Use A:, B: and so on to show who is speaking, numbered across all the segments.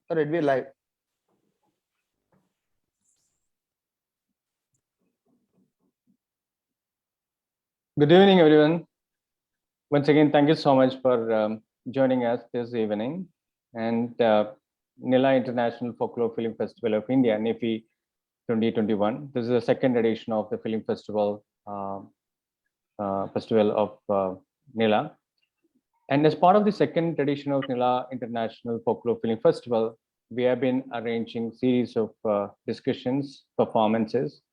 A: All right, we're live. Good evening, everyone. Once again, thank you so much for joining us this evening. And Nila International Folklore Film Festival of India, NIFI 2021. This is the second edition of the film festival of Nila. And as part of the second edition of Nila International Folklore Film Festival, we have been arranging series of discussions, performances,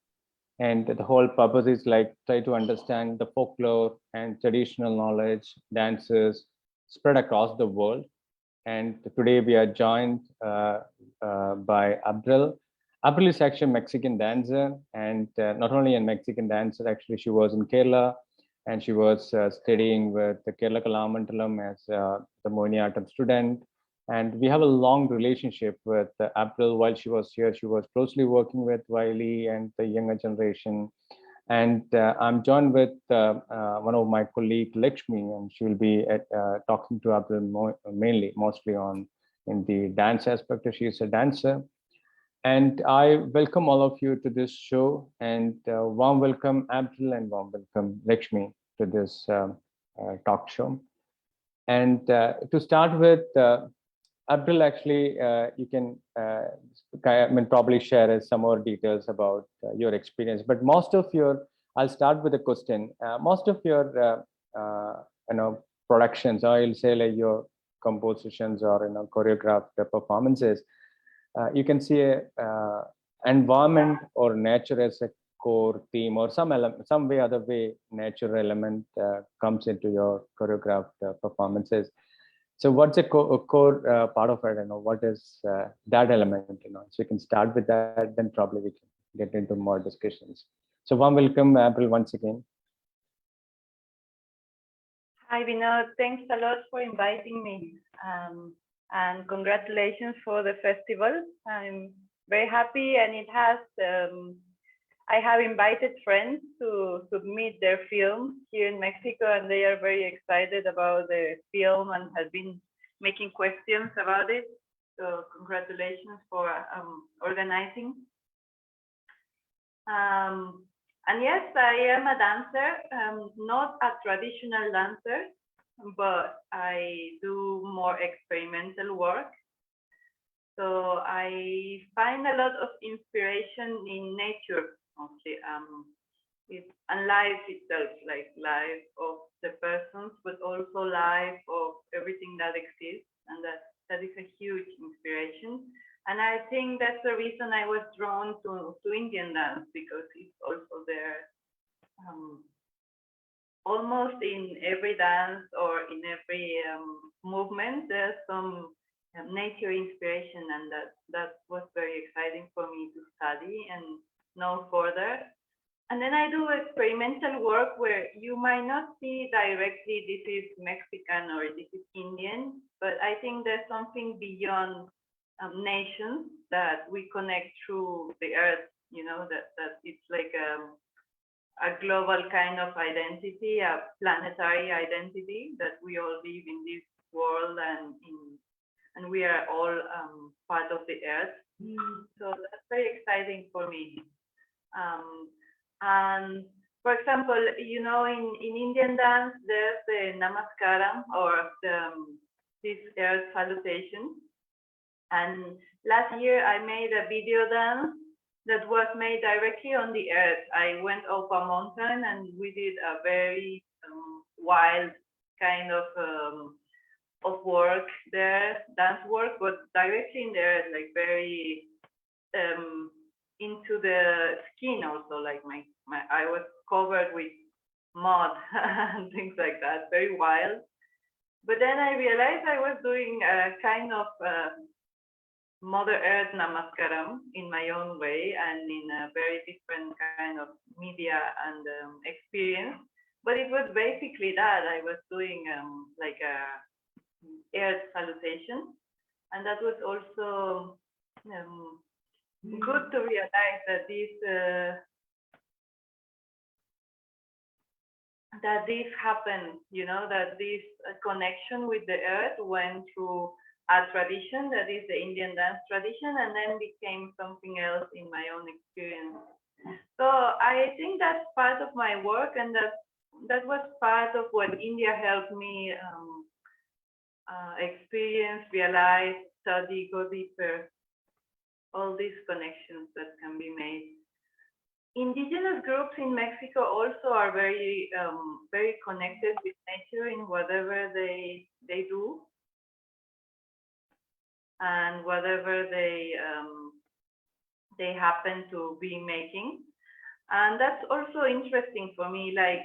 A: and the whole purpose is like try to understand the folklore and traditional knowledge, dances spread across the world. And today we are joined by Abril. Abril is actually a Mexican dancer, and not only a Mexican dancer, actually she was in Kerala, and she was studying with the Kerala Kalamandalam as the Mohiniyattam student. And we have a long relationship with Abril. While she was here, she was closely working with Wiley and the younger generation. And I'm joined with one of my colleague, Lakshmi, and she will be talking to Abril mostly in the dance aspect. She is a dancer. And I welcome all of you to this show, and warm welcome Abril and warm welcome Lakshmi to this talk show. And to start with, Abril, actually, you can probably share some more details about your experience. But most of your, I'll start with a question. Most of your, productions, or I'll say like your compositions or choreographed performances, you can see a environment or nature as a core theme, or some other way nature element comes into your choreographed performances. So what's a core part of it? What is that element? So you can start with that, then probably we can get into more discussions. So warm welcome, Abril, once again.
B: Hi, Vinod. Thanks a lot for inviting me. And congratulations for the festival. I'm very happy, and it has. I have invited friends to submit their films here in Mexico, and they are very excited about the film and have been making questions about it. So congratulations for organizing. And yes, I am a dancer, not a traditional dancer, but I do more experimental work. So I find a lot of inspiration in nature, mostly, and life itself, like life of the persons, but also life of everything that exists, and that is a huge inspiration. And I think that's the reason I was drawn to Indian dance, because it's also there. Almost in every dance or in every movement, there's some nature inspiration, and that was very exciting for me to study and know further. And then I do experimental work where you might not see directly this is Mexican or this is Indian, but I think there's something beyond nations that we connect through the earth, that it's like a global kind of identity, a planetary identity, that we all live in this world, and we are all part of the earth. So that's very exciting for me. And for example, in Indian dance, there's the namaskaram, or this earth salutation. And last year I made a video dance that was made directly on the earth. I went up a mountain and we did a very wild kind of work there, dance work, but directly in the earth, like very into the skin also. Like I was covered with mud and things like that, very wild. But then I realized I was doing a kind of Mother Earth Namaskaram in my own way, and in a very different kind of media and experience. But it was basically that I was doing like a earth salutation, and that was also good to realize that this happened, that this connection with the earth went through a tradition that is the Indian dance tradition, and then became something else in my own experience. So I think that's part of my work, and that was part of what India helped me experience, realize, study, go deeper, all these connections that can be made. Indigenous groups in Mexico also are very, very connected with nature in whatever they do and whatever they happen to be making. And that's also interesting for me, like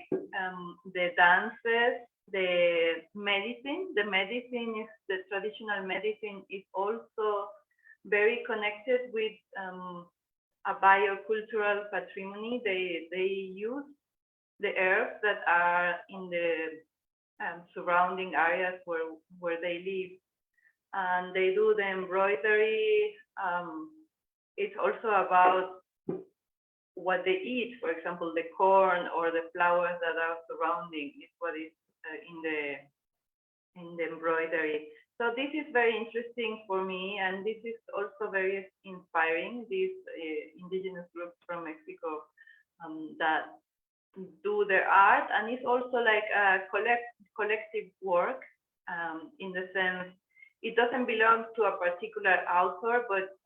B: the dances, the medicine. The medicine is, the traditional medicine is also very connected with a biocultural patrimony. They use the herbs that are in the surrounding areas where they live, and they do the embroidery. It's also about what they eat. For example, the corn or the flowers that are surrounding is what is in the embroidery. So this is very interesting for me, and this is also very inspiring. These indigenous groups from Mexico that do their art, and it's also like a collective work in the sense it doesn't belong to a particular author, but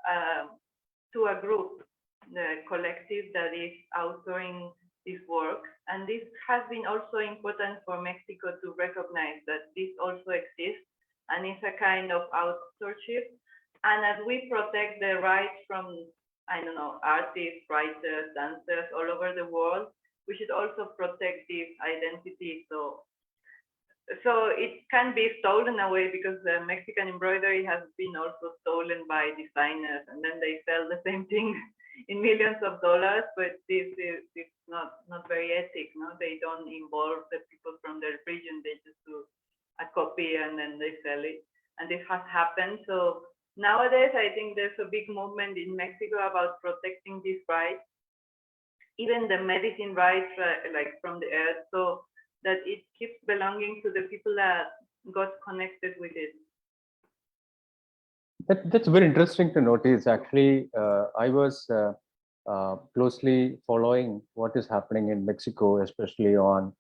B: to a group, the collective that is authoring this work. And this has been also important for Mexico to recognize that this also exists, and it's a kind of authorship. And as we protect the rights from, I don't know, artists, writers, dancers all over the world, we should also protect this identity. So it can be stolen away, because the Mexican embroidery has been also stolen by designers, and then they sell the same thing in millions of dollars. But this is not very ethic. No, they don't involve the people from their region. They just do a copy and then they sell it. And this has happened. So nowadays, I think there's a big movement in Mexico about protecting these rights, even the medicine rights, like from the earth, so that it keeps belonging to the people that got connected with it.
A: That's very interesting to notice. Actually, I was closely following what is happening in Mexico, especially on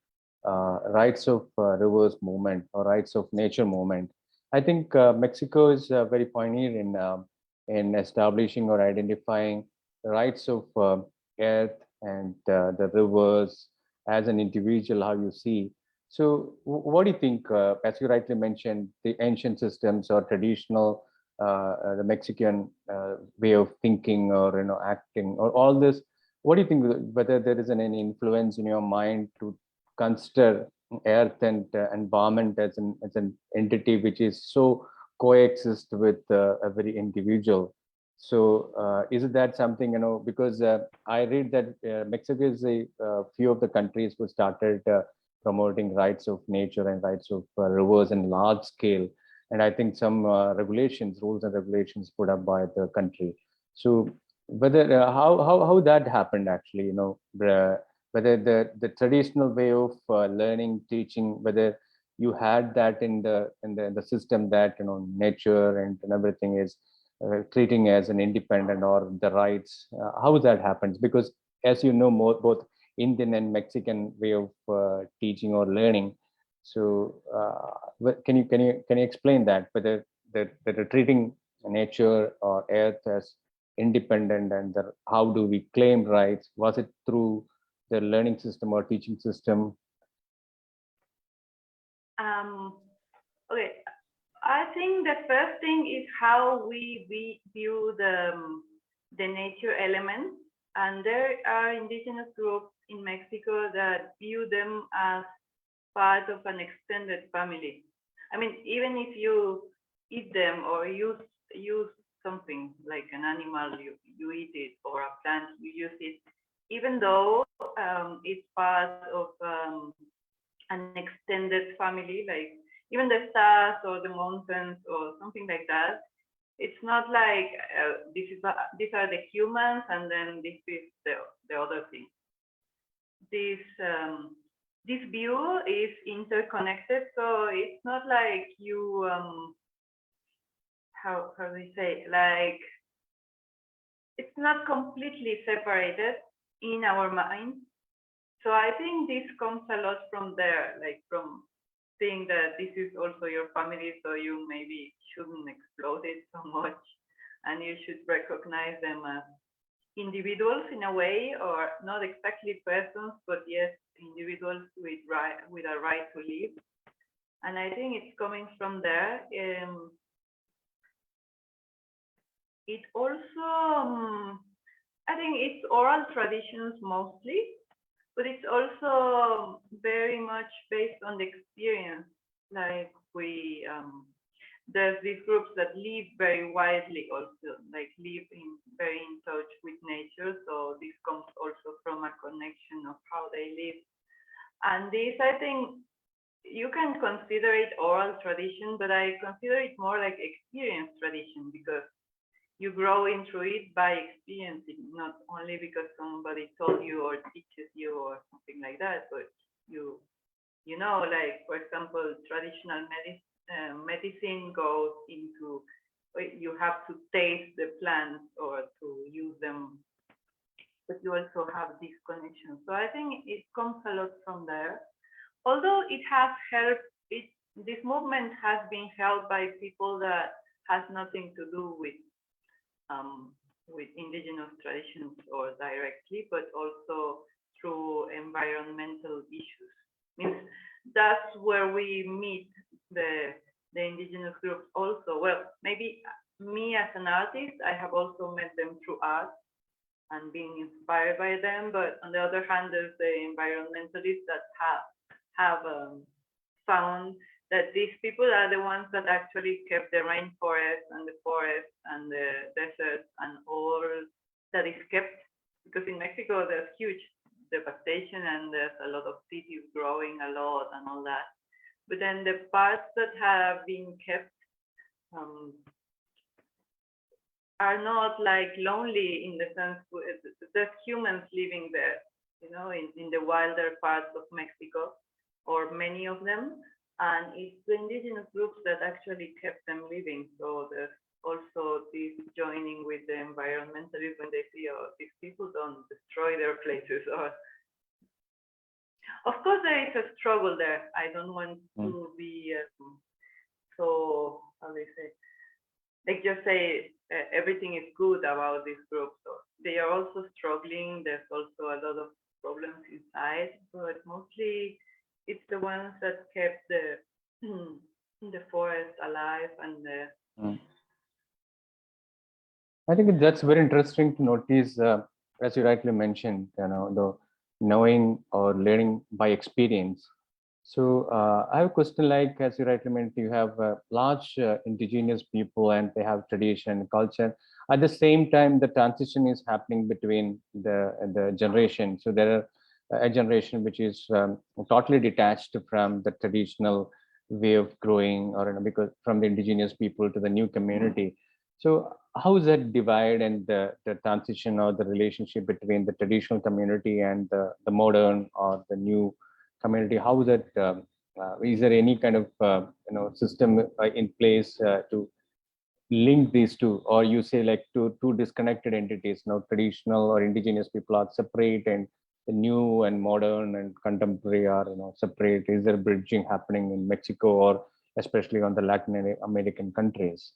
A: rights of rivers movement or rights of nature movement. I think Mexico is very pioneer in establishing or identifying the rights of earth and the rivers as an individual, how you see. So what do you think, as you rightly mentioned, the ancient systems or traditional, the Mexican way of thinking or acting or all this, what do you think, whether there is any influence in your mind to consider earth and environment as an entity which is so coexist with every individual? So is that something, because I read that Mexico is a few of the countries who started promoting rights of nature and rights of rivers in large scale. And I think some rules and regulations put up by the country. So whether how that happened actually, whether the traditional way of learning, teaching, whether you had that in the system that nature and everything is treating as an independent or the rights, how that happens, because as you know, both Indian and Mexican way of teaching or learning. So can you explain that, whether they're treating nature or earth as independent, and how do we claim rights? Was it through the learning system or teaching system?
B: Okay, I think the first thing is how we view the nature elements, and there are indigenous groups in Mexico that view them as part of an extended family. I mean, even if you eat them or use something like an animal, you eat it, or a plant, you use it, even though it's part of an extended family, like even the stars or the mountains or something like that. It's not like these are the humans and then this is the other thing. This view is interconnected, so it's not like you how do you say, like, it's not completely separated in our mind. So I think this comes a lot from there, like from seeing that this is also your family, so you maybe shouldn't explode it so much, and you should recognize them as individuals in a way, or not exactly persons, but yes, individuals with a right to live. And I think it's coming from there. It also, I think it's oral traditions mostly, but it's also very much based on the experience. Like there's these groups that live very widely also, like live very in touch with nature. So this comes also from a connection of how they live. And this, I think, you can consider it oral tradition, but I consider it more like experience tradition, because you grow into it by experiencing, not only because somebody told you or teaches you or something like that, but you know, like, for example, traditional medicine goes into, you have to taste the plants or to use them, but you also have this connection. So I think it comes a lot from there. Although it has helped, this movement has been helped by people that has nothing to do with indigenous traditions or directly, but also through environmental issues. Means that's where we meet the indigenous groups also. Well, maybe me as an artist, I have also met them through art and being inspired by them. But on the other hand, there's the environmentalists that have found that these people are the ones that actually kept the rainforest and the forest and the deserts and all that is kept. Because in Mexico, there's huge devastation and there's a lot of cities growing a lot and all that. But then the parts that have been kept are not like lonely in the sense there's humans living there, you know, in the wilder parts of Mexico, or many of them. And it's the indigenous groups that actually kept them living. So there's also this joining with the environmentalists when they see, oh, these people don't destroy their places. Or, of course, there is a struggle there. I don't want to be so, how do you say, like just say everything is good about this group. So they are also struggling. There's also a lot of problems inside, but mostly it's the ones that kept the forest alive and the.
A: I think that's very interesting to notice, as you rightly mentioned, you know, the knowing or learning by experience. So I have a question, like, as you rightly mentioned, you have large indigenous people and they have tradition and culture. At the same time, the transition is happening between the generation. So there are a generation which is totally detached from the traditional way of growing, or, you know, because from the indigenous people to the new community. So how is that divide and the transition or the relationship between the traditional community and the modern or the new community? How is that? Is there any kind of system in place to link these two, or you say like two disconnected entities? Now, traditional or indigenous people are separate, and the new and modern and contemporary are, you know, separate. Is there bridging happening in Mexico, or especially on the Latin American countries?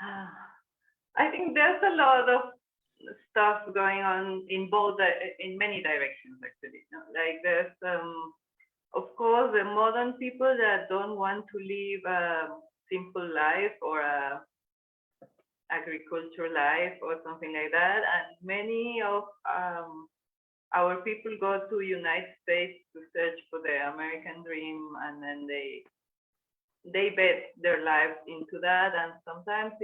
B: I think there's a lot of stuff going on in both, in many directions actually. You know? Like there's, of course, the modern people that don't want to live a simple life or a agriculture life or something like that, and many of our people go to United States to search for the American dream, and then they bet their lives into that, and sometimes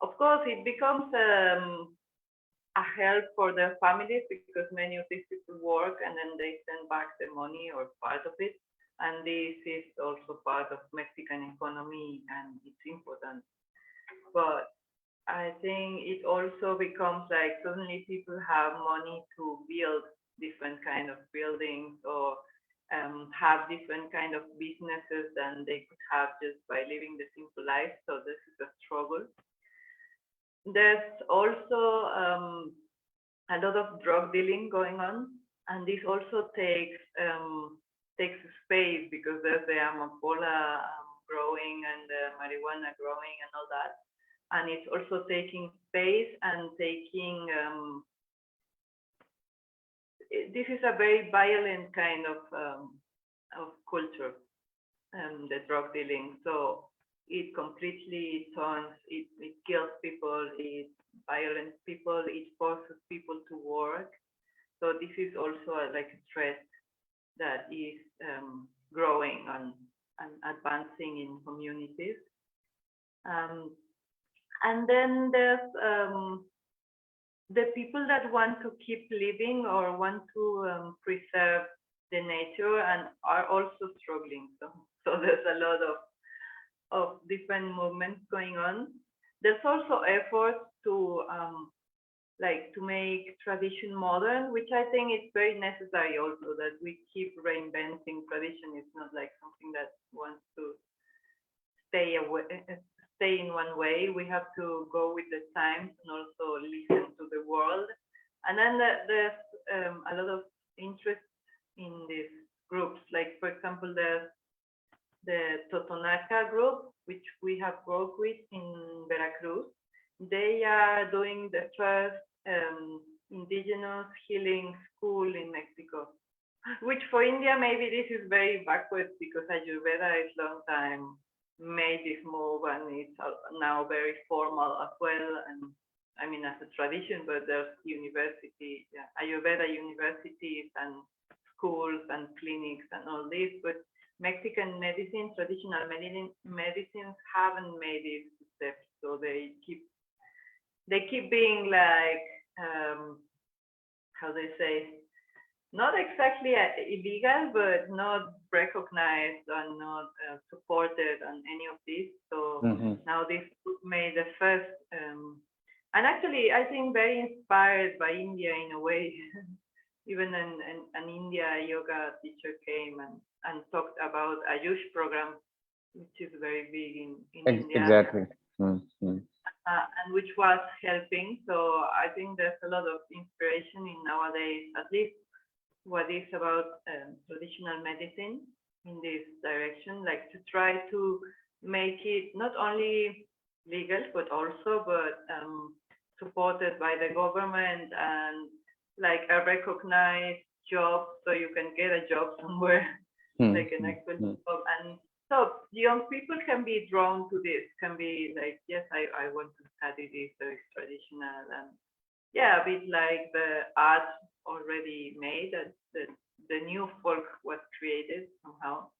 B: of course, it becomes a help for their families, because many of these people work and then they send back the money or part of it. And this is also part of Mexican economy and it's important. But I think it also becomes like suddenly people have money to build different kind of buildings, or have different kind of businesses than they could have just by living the simple life. So this is a struggle. There's also a lot of drug dealing going on, and this also takes space because there's the amapola growing and the marijuana growing and all that, and it's also taking space and taking. This is a very violent kind of culture, the drug dealing. So it completely turns, it kills people, it violence people, it forces people to work. So this is also like a stress that is growing and advancing in communities. And then there's the people that want to keep living or want to preserve the nature and are also struggling. So there's a lot of different movements going on. There's also efforts to to make tradition modern, which I think is very necessary also, that we keep reinventing tradition. It's not like something that wants to stay in one way. We have to go with the times and also listen to the world. And then there's a lot of interest in these groups. Like, for example, there's the Totonaca group, which we have worked with in Veracruz. They are doing the first indigenous healing school in Mexico, which for India, maybe this is very backwards because Ayurveda is long time made this move and it's now very formal as well. And I mean, as a tradition, but there's university, Ayurveda universities and schools and clinics and all this. But Mexican medicine, traditional medicines haven't made these steps. So they keep being like, how they say, not exactly illegal, but not recognized and not supported on any of this. So now this group made the first, and actually I think very inspired by India in a way. Even an India yoga teacher came and talked about Ayush program, which is very big in India.
A: Exactly.
B: And which was helping. So I think there's a lot of inspiration in nowadays, at least what is about traditional medicine in this direction, like to try to make it not only legal, but supported by the government and like a recognized job, so you can get a job somewhere, like an actual job. And so young people can be drawn to this, can be like, yes, I want to study this, so it's traditional. And yeah, a bit like the art already made, that the new folk was created somehow,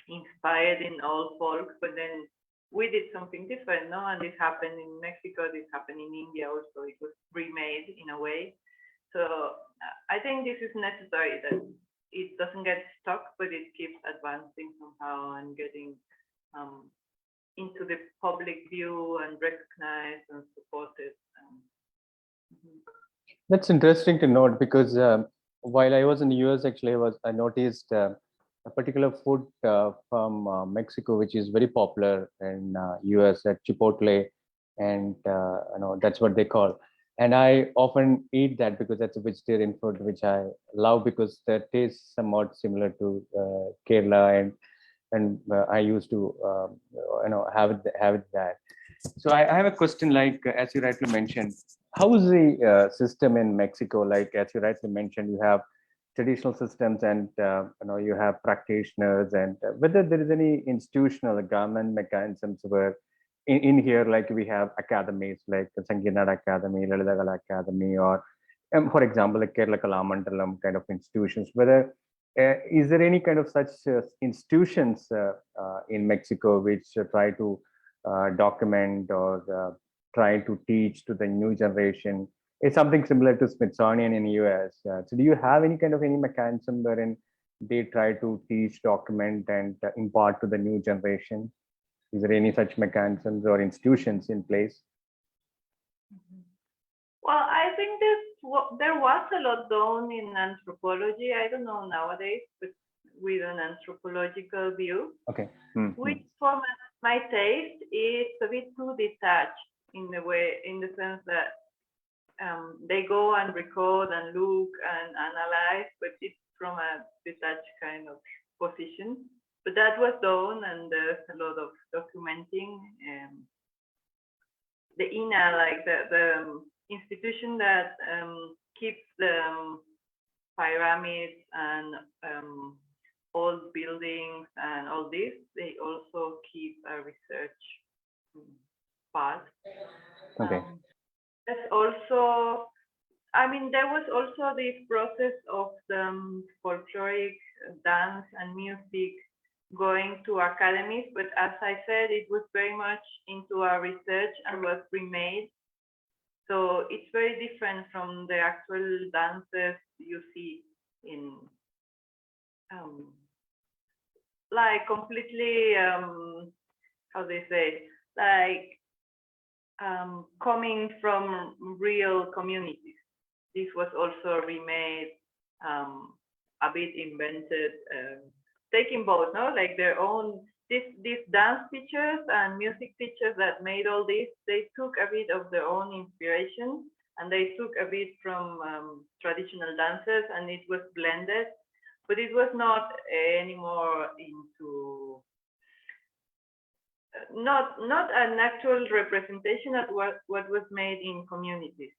B: inspired in old folk, but then we did something different, no? And this happened in Mexico, this happened in India also, it was remade in a way. So I think this is necessary, that it doesn't get stuck, but it keeps advancing somehow and getting into the public view and recognized and supported.
A: That's interesting to note, because while I was in the US, actually, I noticed a particular food from Mexico, which is very popular in US, at Chipotle, and that's what they call. And I often eat that because that's a vegetarian food, which I love because the taste somewhat similar to Kerala, and I used to have it that. So I have a question, like, as you rightly mentioned, how is the system in Mexico? Like, as you rightly mentioned, you have traditional systems and you have practitioners, and whether there is any institutional government mechanisms where in here, like we have academies like the Sangeetnada Academy, Lalita Kala Academy, or for example, like Kerala Kalamandalam kind of institutions, whether is there any kind of such institutions in Mexico which try to document or try to teach to the new generation? It's something similar to Smithsonian in the US. So do you have any kind of any mechanism wherein they try to teach, document, and impart to the new generation? Is there any such mechanisms or institutions in place?
B: Well, I think there was a lot done in anthropology. I don't know nowadays, but with an anthropological view,
A: Okay.
B: which for my taste is a bit too detached in the sense that they go and record and look and analyze, but it's from a detached kind of position. But that was done, and there's a lot of documenting. The INA, like the institution that keeps the pyramids and old buildings and all this, they also keep a research part.
A: Okay.
B: There's also, I mean, there was also this process of the folkloric dance and music going to academies, but as I said, it was very much into our research and was remade. So it's very different from the actual dances you see in like completely how they say, like coming from real communities. This was also remade, a bit invented, taking both, no, like their own these dance teachers and music teachers that made all this. They took a bit of their own inspiration, and they took a bit from traditional dances, and it was blended. But it was not anymore into not an actual representation of what was made in communities.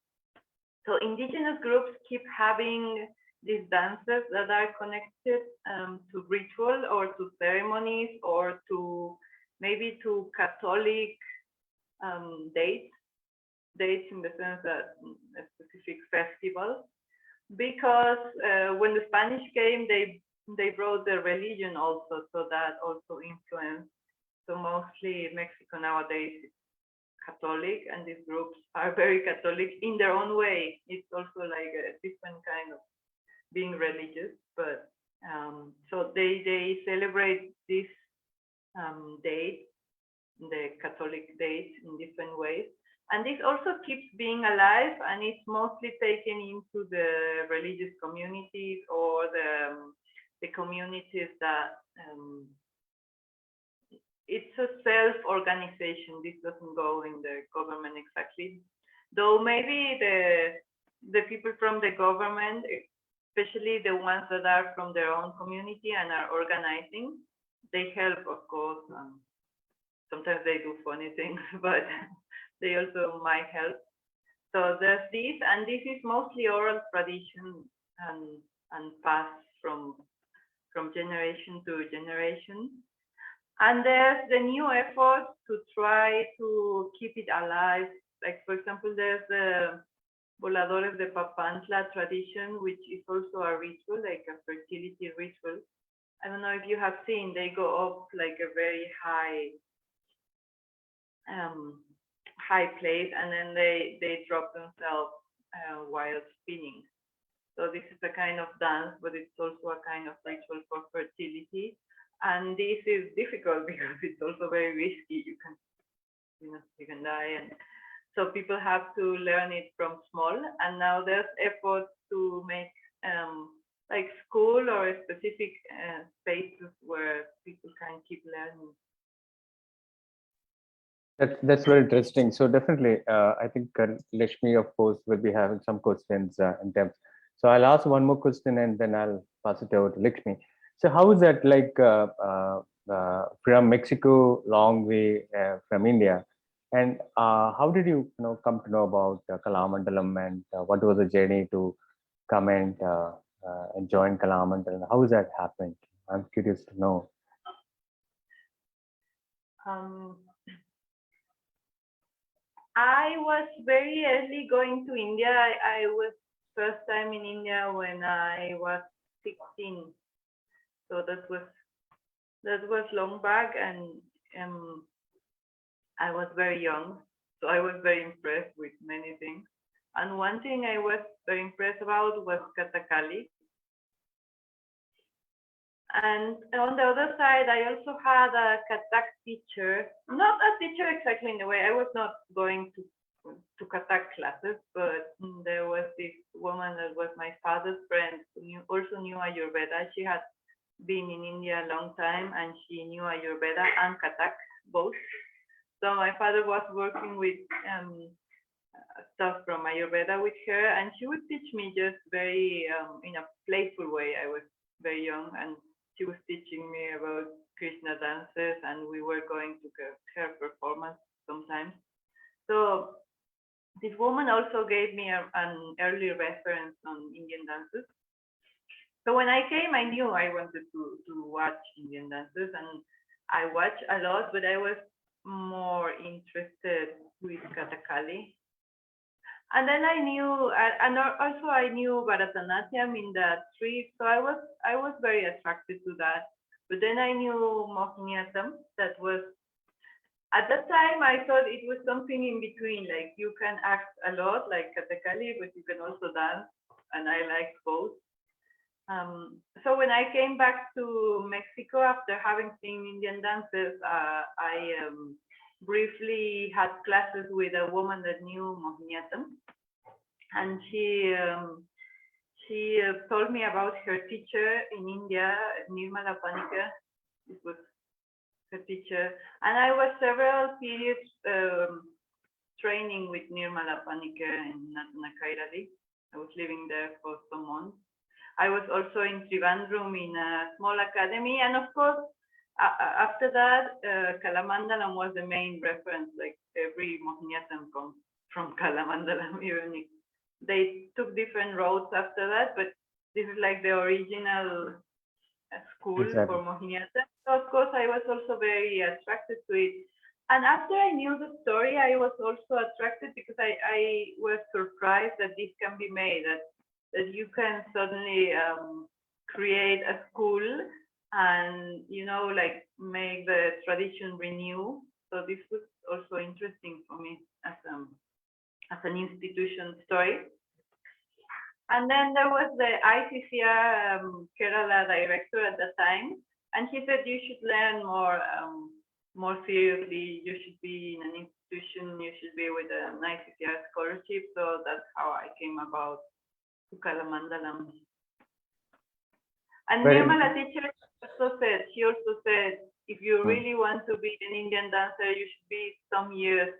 B: So indigenous groups keep having these dances that are connected to ritual or to ceremonies or to maybe to Catholic dates in the sense that a specific festival. Because when the Spanish came, they brought the religion also, so that also influenced. So mostly Mexico nowadays is Catholic, and these groups are very Catholic in their own way. It's also like a different kind of being religious, but so they celebrate this date, the Catholic date, in different ways. And this also keeps being alive, and it's mostly taken into the religious communities or the communities that it's a self-organization. This doesn't go in the government exactly, though maybe the people from the government, especially the ones that are from their own community and are organizing, they help, of course. Sometimes they do funny things, but they also might help. So there's this, and this is mostly oral tradition and passed from generation to generation. And there's the new effort to try to keep it alive. Like, for example, there's the Voladores de Papantla tradition, which is also a ritual, like a fertility ritual. I don't know if you have seen, they go up like a very high place, and then they drop themselves while spinning. So this is a kind of dance, but it's also a kind of ritual for fertility. And this is difficult because it's also very risky. You can die, and so people have to learn it from small. And now there's efforts to make like school or specific spaces where people can keep learning.
A: That's very interesting. So definitely, I think Lakshmi, of course, will be having some questions in depth. So I'll ask one more question and then I'll pass it over to Lakshmi. So how is that like from Mexico, long way from India, and how did you come to know about Kalamandalam, and what was the journey to come and join Kalamandalam? How has that happened? I'm curious to know.
B: I was very early going to India. I was first time in India when I was 16. So that was long back, and I was very young. So I was very impressed with many things. And one thing I was very impressed about was Kathakali. And on the other side, I also had a Kathak teacher, not a teacher exactly in the way. I was not going to Kathak classes, but there was this woman that was my father's friend who also knew Ayurveda. She had been in India a long time, and she knew Ayurveda and Kathak both. So my father was working with stuff from Ayurveda with her, and she would teach me just very in a playful way. I was very young, and she was teaching me about Krishna dances, and we were going to her performance sometimes. So this woman also gave me an early reference on Indian dances. So when I came, I knew I wanted to watch Indian dances, and I watched a lot, but I was more interested with Kathakali. And then I knew, and also I knew Bharatanatyam in the street, so I was very attracted to that. But then I knew Mohiniyattam. That was at that time I thought it was something in between, like you can act a lot like Kathakali, but you can also dance, and I liked both. So when I came back to Mexico after having seen Indian dances, I briefly had classes with a woman that knew Mohiniyattam, and she told me about her teacher in India, Nirmala Panikar. This was her teacher, and I was several periods training with Nirmala Panikar in Natuna. I was living there for some months. I was also in Trivandrum in a small academy, and of course, after that, Kalamandalam was the main reference. Like every Mohiniyattam comes from Kalamandalam, even if they took different roads after that. But this is like the original school
A: Exactly.
B: for Mohiniyattam. So of course, I was also very attracted to it. And after I knew the story, I was also attracted because I was surprised that this can be made. That you can suddenly create a school and like make the tradition renew. So this was also interesting for me as an institution story. And then there was the ICCR Kerala director at the time, and he said you should learn more seriously. You should be in an institution. You should be with an ICCR scholarship. So that's how I came about to Kalamandalam. And Nirmala teacher she also said, if you really want to be an Indian dancer, you should be some years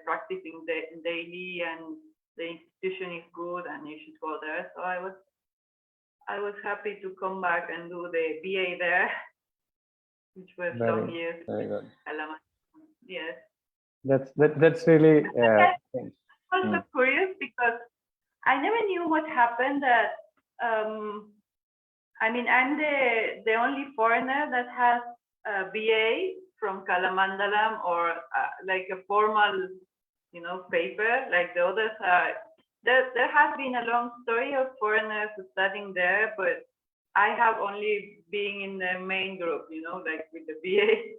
B: practicing daily, and the institution is good, and you should go there. So I was happy to come back and do the BA there, which was some years.
A: Very good.
B: Yes.
A: That's really.
B: I was also curious because I never knew what happened. That I mean, I'm the only foreigner that has a BA from Kalamandalam, or like a formal, paper. Like the others are. There has been a long story of foreigners studying there, but I have only been in the main group, like with the BA.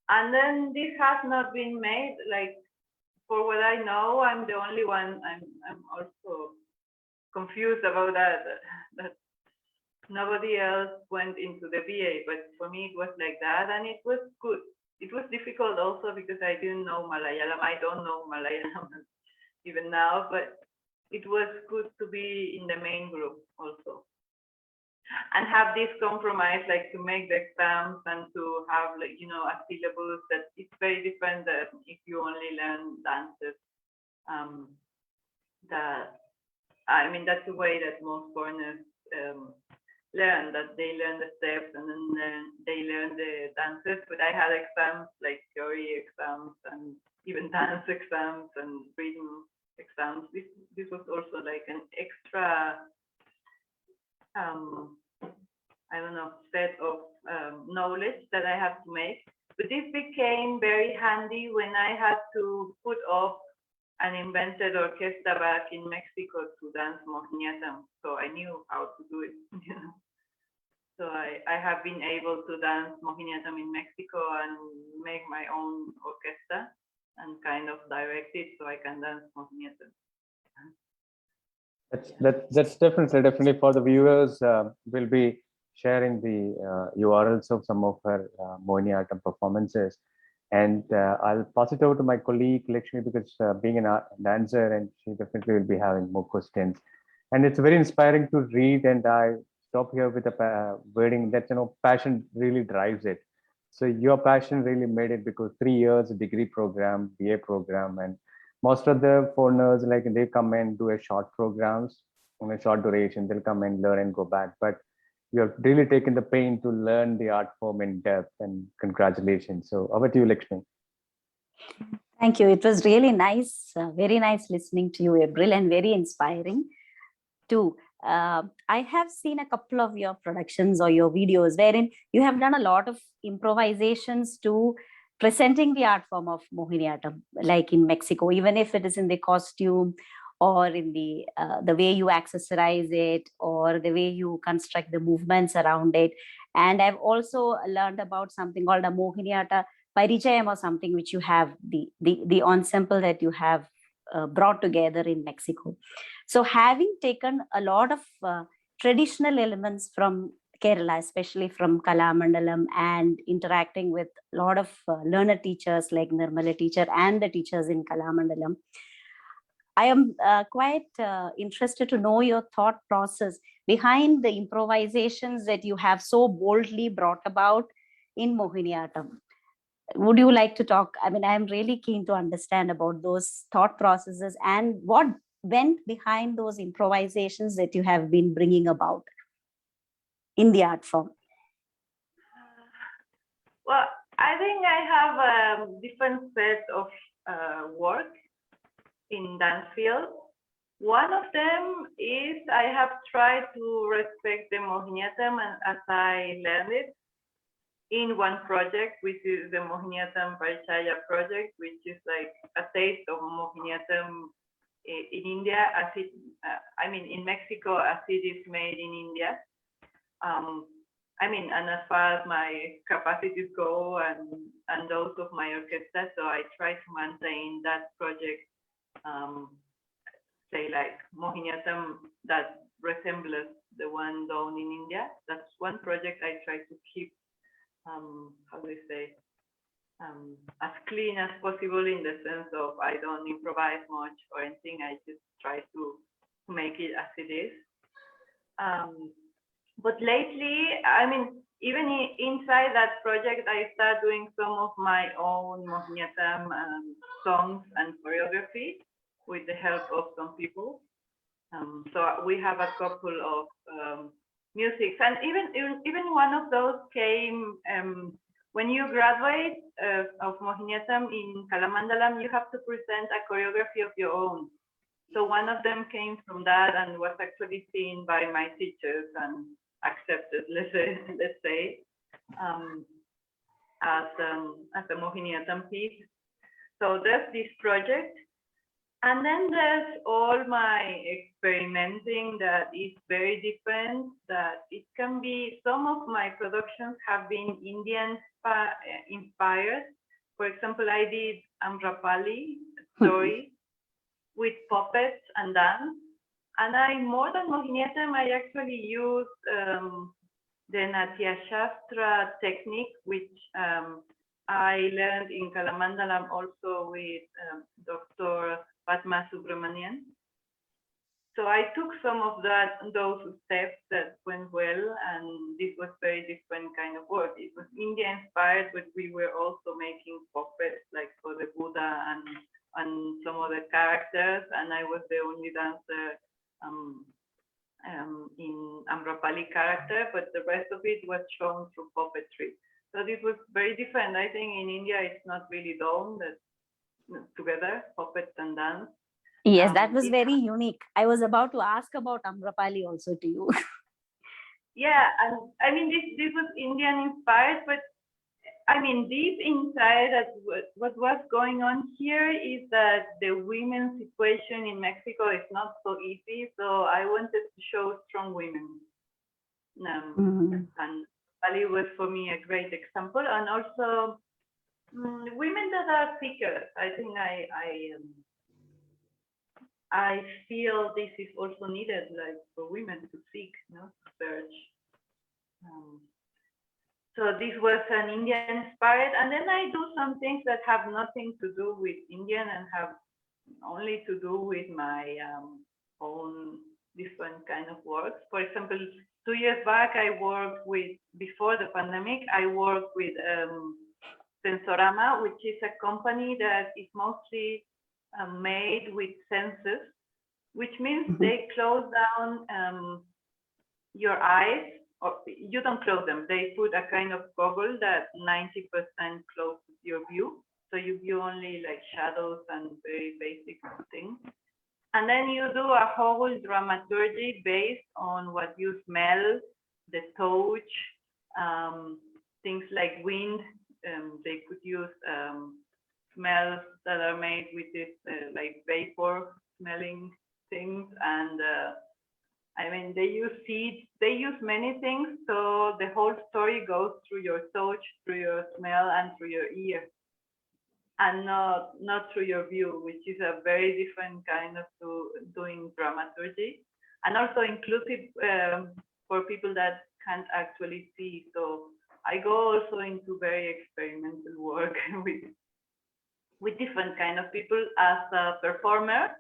B: And then this has not been made. Like, for what I know, I'm the only one. I'm also confused about that nobody else went into the BA, but for me it was like that, and it was good. It was difficult also because I didn't know Malayalam. I don't know Malayalam even now, but it was good to be in the main group also, and have this compromise, like to make the exams and to have, like, a syllabus that it's very different than if you only learn dances. That's the way that most foreigners learn, that they learn the steps and then they learn the dances. But I had exams, like theory exams and even dance exams and rhythm exams. This was also like an extra set of knowledge that I had to make. But this became very handy when I had to put up an invented orchestra back in Mexico to dance Mohiniyattam. So I knew how to do it. So I have been able to dance Mohiniyattam in Mexico and make my own orchestra and kind of direct it so I can dance Mohiniyattam.
A: That's definitely for the viewers. We'll be sharing the URLs of some of her Mohiniyattam performances, and I'll pass it over to my colleague Lakshmi, because being a dancer, and she definitely will be having more questions. And it's very inspiring to read, and I stop here with a wording that, passion really drives it. So your passion really made it, because 3 years degree program, BA program, and most of the foreigners, like, they come and do a short programs on a short duration. They'll come and learn and go back. But you have really taken the pain to learn the art form in depth, and congratulations. So over to you, Lakshmi.
C: Thank you. It was really nice, very nice listening to you, Abril, and very inspiring too. I have seen a couple of your productions or your videos wherein you have done a lot of improvisations to presenting the art form of Mohiniyattam, like in Mexico, even if it is in the costume or in the way you accessorize it or the way you construct the movements around it. And I've also learned about something called a Mohiniyatta Parichayam, or something which you have, the ensemble that you have brought together in Mexico. So having taken a lot of traditional elements from Kerala, especially from Kalamandalam, and interacting with a lot of learner teachers like Nirmala teacher and the teachers in Kalamandalam, I am quite interested to know your thought process behind the improvisations that you have so boldly brought about in Mohiniyattam. Would you like to talk? I mean, I'm really keen to understand about those thought processes and what went behind those improvisations that you have been bringing about in the art form.
B: Well, I think I have a different set of work in dance field. One of them is I have tried to respect the Mohiniyattam as I learned it in one project, which is the Mohiniyattam Parichaya project, which is like a taste of Mohiniyattam in India, as it, in Mexico, as it is made in India. And as far as my capacities go and those of my orchestra, so I try to maintain that project, say like Mohiniyattam that resembles the one done in India. That's one project I try to keep, as clean as possible, in the sense of I don't improvise much or anything. I just try to make it as it is. But lately, even inside that project, I start doing some of my own Mohiniyattam songs and choreography with the help of some people. So we have a couple of music, and even one of those came when you graduate of Mohiniyattam in Kalamandalam, you have to present a choreography of your own. So one of them came from that and was actually seen by my teachers and accepted, let's say, as a Mohiniyattam piece. So there's this project. And then there's all my experimenting that is very different, that it can be, some of my productions have been Indian inspired. For example, I did Amrapali story with puppets and dance. And more than Mohiniyattam, I actually used the Natya Shastra technique, which I learned in Kalamandalam also with Dr. Padma Subramanian. So I took some of those steps that went well, and this was very different kind of work. It was India inspired, but we were also making puppets like for the Buddha and some other characters, and I was the only dancer in Amrapali character, but the rest of it was shown through puppetry. So this was very different. I think in India it's not really done that together, puppets and dance.
C: Yes, that was very unique. I was about to ask about Amrapali also to you.
B: Yeah, and this was Indian inspired, but deep inside, what was going on here is that the women's situation in Mexico is not so easy. So I wanted to show strong women. And Bali was for me a great example, and also women that are seekers. I think I feel this is also needed, like for women to seek, to search. So this was an Indian inspired, and then I do some things that have nothing to do with Indian and have only to do with my own different kind of works. For example, 2 years back, I worked with, before the pandemic, I worked with Sensorama, which is a company that is mostly made with senses, which means they close down your eyes, or you don't close them. They put a kind of goggle that 90% closes your view. So you view only like shadows and very basic things. And then you do a whole dramaturgy based on what you smell, the touch, things like wind. They could use smells that are made with this like vapor smelling things. And I mean, they use seeds, they use many things. So the whole story goes through your touch, through your smell, and through your ear, and not through your view, which is a very different kind of doing dramaturgy, and also inclusive for people that can't actually see. So I go also into very experimental work with different kind of people as a performer.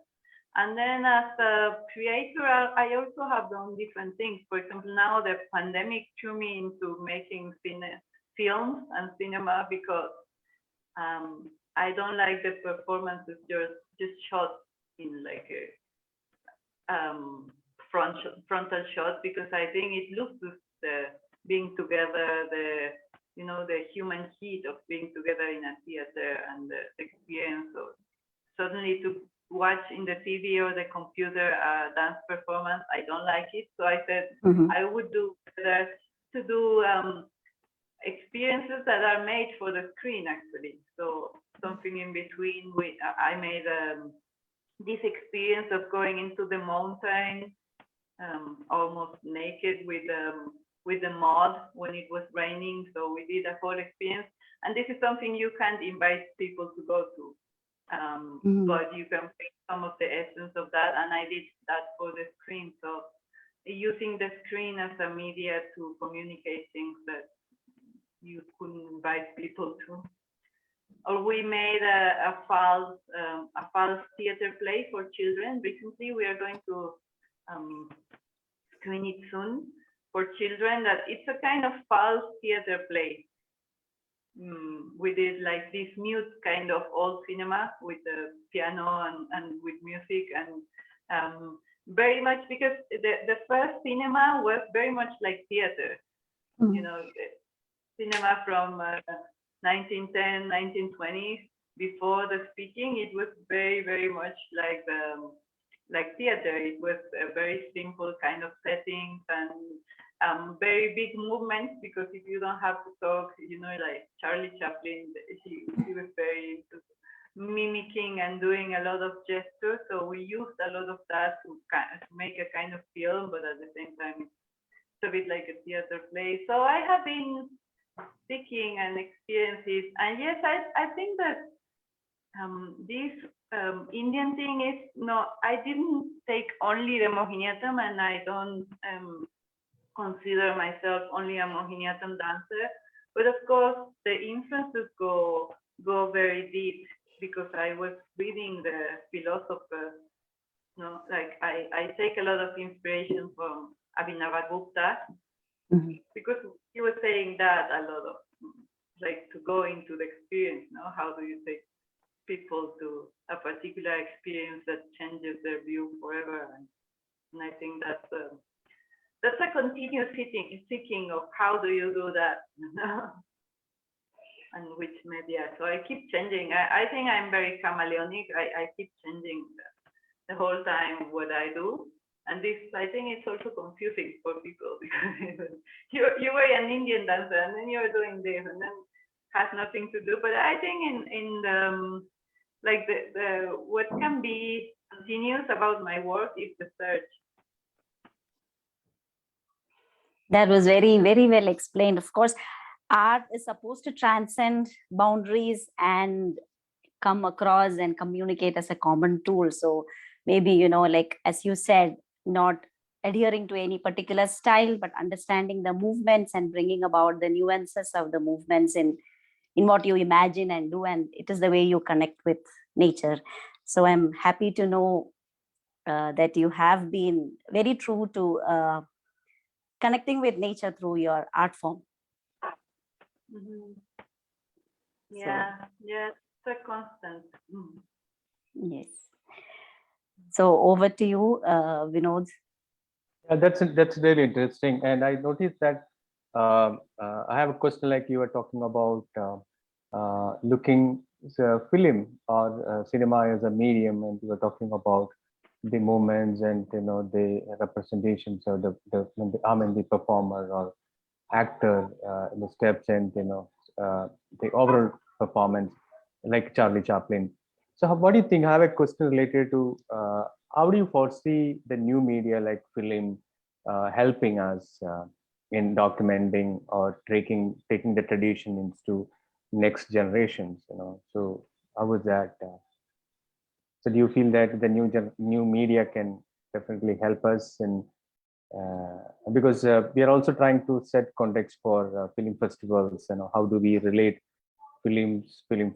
B: And then as a creator, I also have done different things. For example, now the pandemic threw me into making films and cinema, because I don't like the performances just shot in like a frontal shot, because I think it loses the being together, the human heat of being together in a theater, and the experience of suddenly to watch in the TV or the computer a dance performance. I don't like it. So I said I would do better to do experiences that are made for the screen, actually. So something in between. I made this experience of going into the mountain almost naked with the mud when it was raining. So we did a whole experience, and this is something you can't invite people to go to, but you can take some of the essence of that, and I did that for the screen. So using the screen as a media to communicate things that you couldn't invite people to. Or we made a false theater play for children. Recently, we are going to screen it soon for children. That it's a kind of false theater play. We did like this mute kind of old cinema with the piano and with music, and very much because the first cinema was very much like theater. You know, cinema from 1910, 1920s, before the speaking, it was very, very much like theater. It was a very simple kind of settings and very big movements, because if you don't have to talk, like Charlie Chaplin, he was very into mimicking and doing a lot of gestures. So we used a lot of that to make a kind of film, but at the same time, it's a bit like a theater play. So I have been speaking and experiences, and yes, I think that this Indian thing is I didn't take only the Mohiniyattam, and I don't consider myself only a Mohiniyattam dancer, but of course the influences go very deep, because I was reading the philosophers. Like I take a lot of inspiration from Abhinavagupta, because he was saying that a lot of, like, to go into the experience. How do you take people to a particular experience that changes their view forever? And I think that's a continuous seeking of how do you do that, and which media. So I keep changing. I think I'm very chameleonic. I keep changing the whole time what I do. And this, I think it's also confusing for people, because you were an Indian dancer, and then you're doing this, and then has nothing to do. But I think in the like the what can be continuous about my work is the search.
C: That was very, very well explained. Of course, art is supposed to transcend boundaries and come across and communicate as a common tool. So maybe, like as you said, not adhering to any particular style, but understanding the movements and bringing about the nuances of the movements in what you imagine and do. And it is the way you connect with nature. So I'm happy to know that you have been very true to connecting with nature through your art form.
B: Mhm. Yeah, yeah, it's a constant.
C: Yes. So over to you, Vinod.
A: Yeah, that's really interesting. And I noticed that I have a question like you were talking about looking film or cinema as a medium, and you were talking about the movements and the representations of the performer or actor the steps and the overall performance like Charlie Chaplin. So what do you think? I have a question related to how do you foresee the new media like film helping us in documenting or taking the tradition into next generations, so how was that so do you feel that the new media can definitely help us in because we are also trying to set context for film festivals. How do we relate films with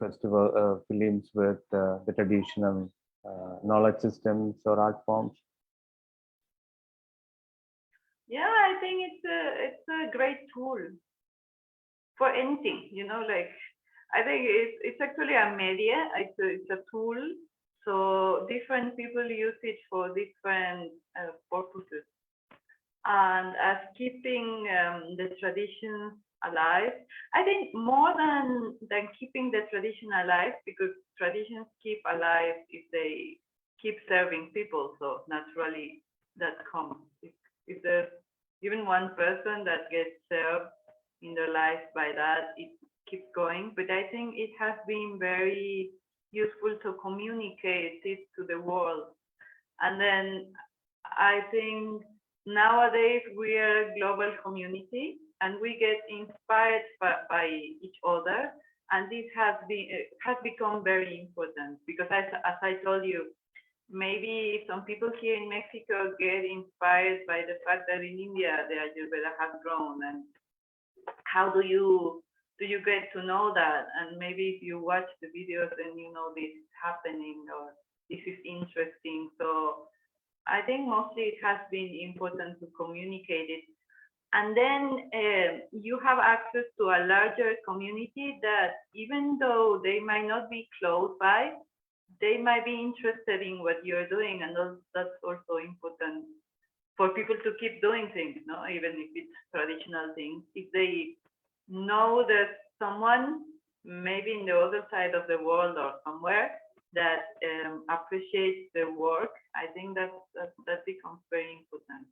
A: the traditional knowledge systems or art forms?
B: Yeah, I think it's a great tool for anything, like I think it's actually a media, it's a tool. So different people use it for different purposes. And as keeping the traditions alive, I think more than keeping the tradition alive, because traditions keep alive if they keep serving people. So naturally that comes. If there's even one person that gets served in their life by that, it keeps going. But I think it has been very useful to communicate it to the world. And then I think nowadays we are a global community and we get inspired by each other. And this has become very important because as I told you, maybe some people here in Mexico get inspired by the fact that in India the Ayurveda has grown, and how do you get to know that? And maybe if you watch the videos, then you know this is happening or this is interesting. So I think mostly it has been important to communicate it. And then you have access to a larger community that even though they might not be close by, they might be interested in what you're doing. And that's also important for people to keep doing things, even if it's traditional things. If they know that someone maybe in the other side of the world or somewhere that appreciates the work, I think that becomes very important.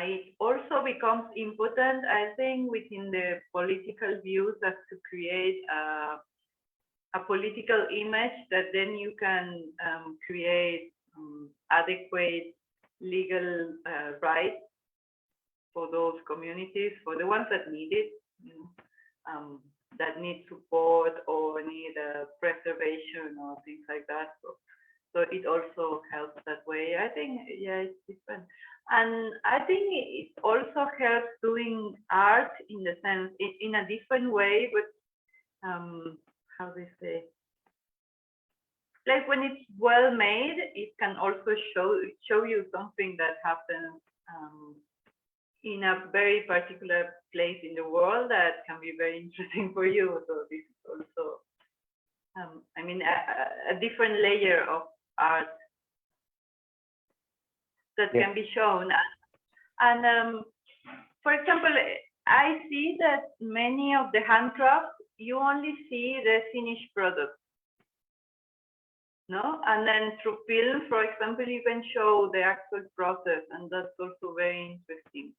B: It also becomes important, I think, within the political views, as to create a political image that then you can create adequate legal rights for those communities, for the ones that need it, that need support or need preservation or things like that. So it also helps that way. I think, yeah, it's different. And I think it also helps doing art in the sense, in a different way, but how do you say? Like when it's well made, it can also show you something that happens in a very particular place in the world that can be very interesting for you. So this is also, I mean, a different layer of art that can be shown. And for example, I see that many of the handcrafts, you only see the finished product. No, and then through film, for example, you can show the actual process, and that's also very interesting.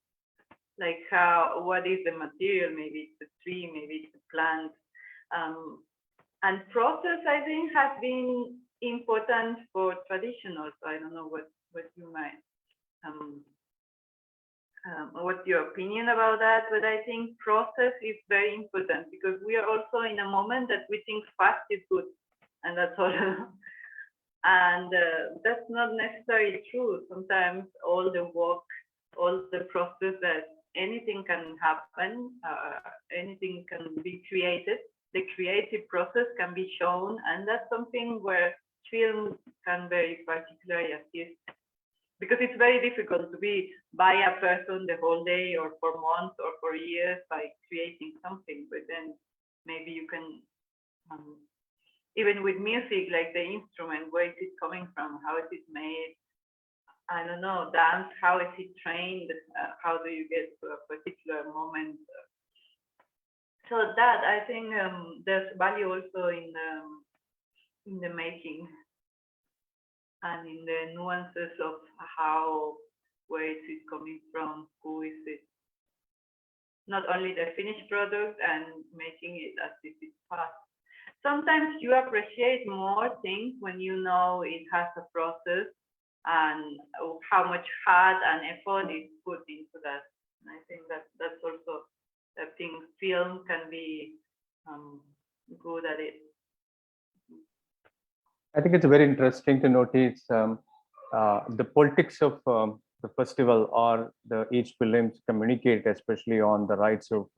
B: Like what is the material? Maybe it's a tree, maybe it's a plant. And process, I think, has been important for traditional. So I don't know what you might, what's your opinion about that? But I think process is very important because we are also in a moment that we think fast is good, and that's all. And that's not necessarily true. Sometimes all the work, all the process, that anything can happen, anything can be created. The creative process can be shown, and that's something where film can very particularly assist. because it's very difficult to be by a person the whole day or for months or for years by creating something. But then maybe you can, even with music, like the instrument, where is it coming from? How is it made? I don't know, dance, how is it trained? How do you get to a particular moment? So that, I think there's value also in the making and in the nuances of how, where is it coming from, who is it? Not only the finished product and making it as if it's fast. Sometimes you appreciate more things when you know it has a process and how much heart and effort is put into that. And I think that that's also a thing. Film can be good at it.
A: I think it's very interesting to notice the politics of the festival or each films communicate, especially on the rights of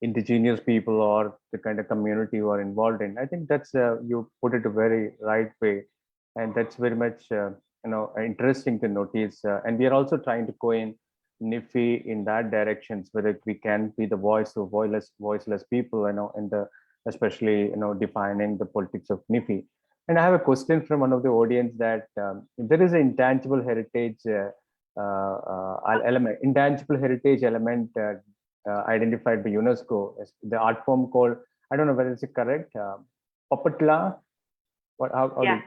A: indigenous people or the kind of community you are involved in. I think that's you put it a very right way, and that's very much interesting to notice. And we are also trying to coin NIFI in that direction, so that we can be the voice of voiceless people, in the especially defining the politics of NIFI. And I have a question from one of the audience that if there is an intangible heritage element identified by UNESCO, the art form called, I don't know whether it's correct, Papatla.
B: Yeah.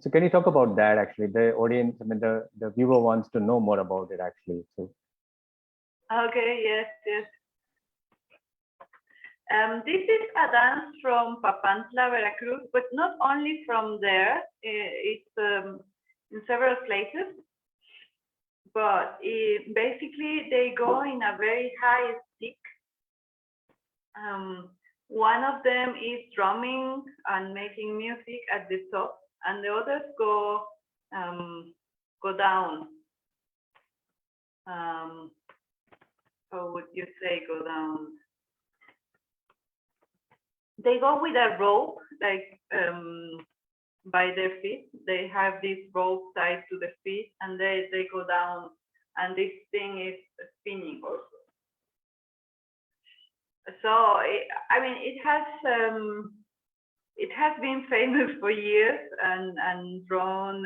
A: So can you talk about that actually? The audience, the viewer wants to know more about it actually. So.
B: Okay, yes. This is a dance from Papantla, Veracruz, but not only from there. It's in several places. But basically, they go in a very high stick. One of them is drumming and making music at the top, and the others go down. How would you say go down? They go with a rope, like by their feet. They have this rope tied to the feet, and they go down, and this thing is spinning also. So it has been famous for years and drawn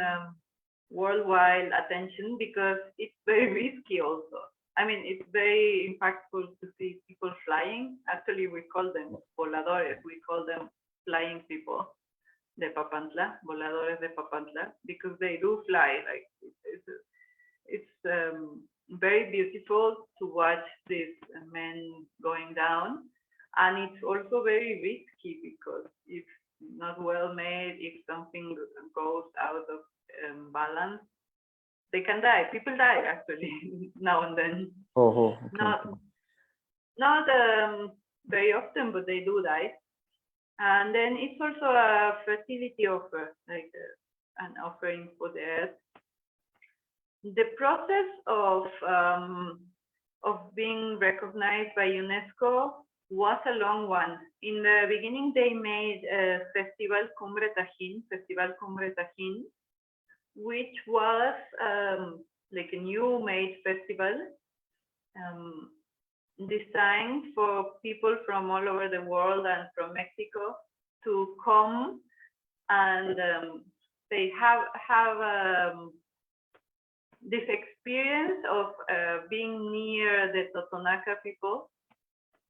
B: worldwide attention because it's very risky also. It's very impactful to see people flying. Actually, we call them voladores. We call them flying people, de Papantla, voladores de Papantla, because they do fly. Like it's very beautiful to watch these men going down, and it's also very risky because if not well made, if something goes out of balance, they can die. People die actually now and then.
A: Okay.
B: Not very often, but they do die. And then it's also a fertility offer, like an offering for the earth. The process of being recognized by UNESCO was a long one. In the beginning, they made a Festival Cumbre Tajín, which was like a new made festival designed for people from all over the world and from Mexico to come and they have this experience of being near the Totonaca people.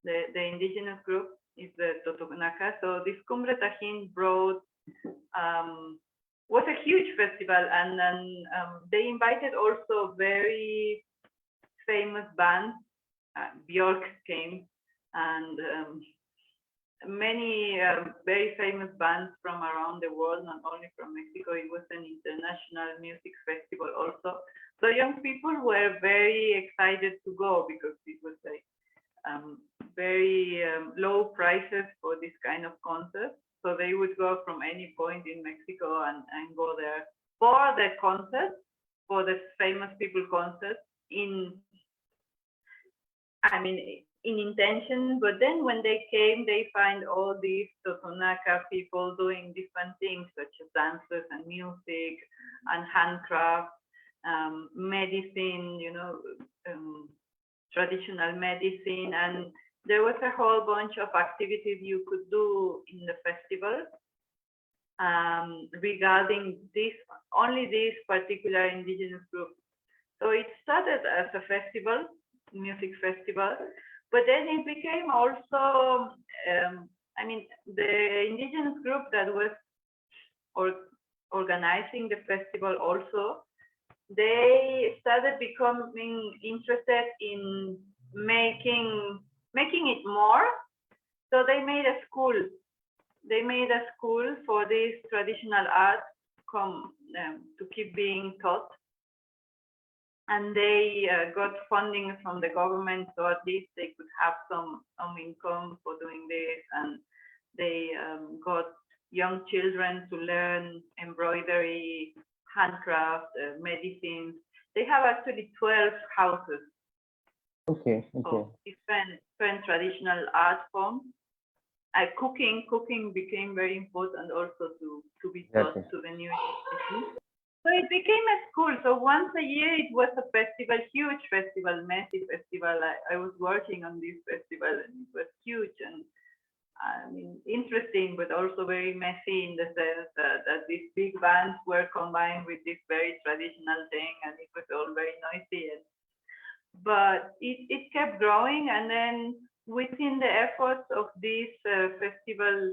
B: The indigenous group is the Totonaca. So this Cumbre Tajín brought was a huge festival, and then they invited also very famous bands. Björk came, and many very famous bands from around the world, not only from Mexico. It was an international music festival also. So young people were very excited to go because it was like very low prices for this kind of concert. So they would go from any point in Mexico and go there for the concert, for the famous people concert in intention. But then when they came, they find all these Totonaca people doing different things such as dances and music and handcraft. medicine, traditional medicine, and there was a whole bunch of activities you could do in the festival regarding only this particular indigenous group. So it started as a festival, music festival, but then it became also, the indigenous group that was organizing the festival also, they started becoming interested in making it more. So they made a school. They made a school for this traditional art to keep being taught. And they got funding from the government, so at least they could have some income for doing this. And they got young children to learn embroidery, handcraft, medicine. They have actually 12 houses.
A: Okay.
B: Of different traditional art forms. Cooking became very important also to be taught to the new generation. So it became a school. So once a year it was a festival, huge festival, massive festival. I was working on this festival and it was huge and interesting, but also very messy in the sense that these big bands were combined with this very traditional thing, and it was all very noisy. But it kept growing, and then within the efforts of these festival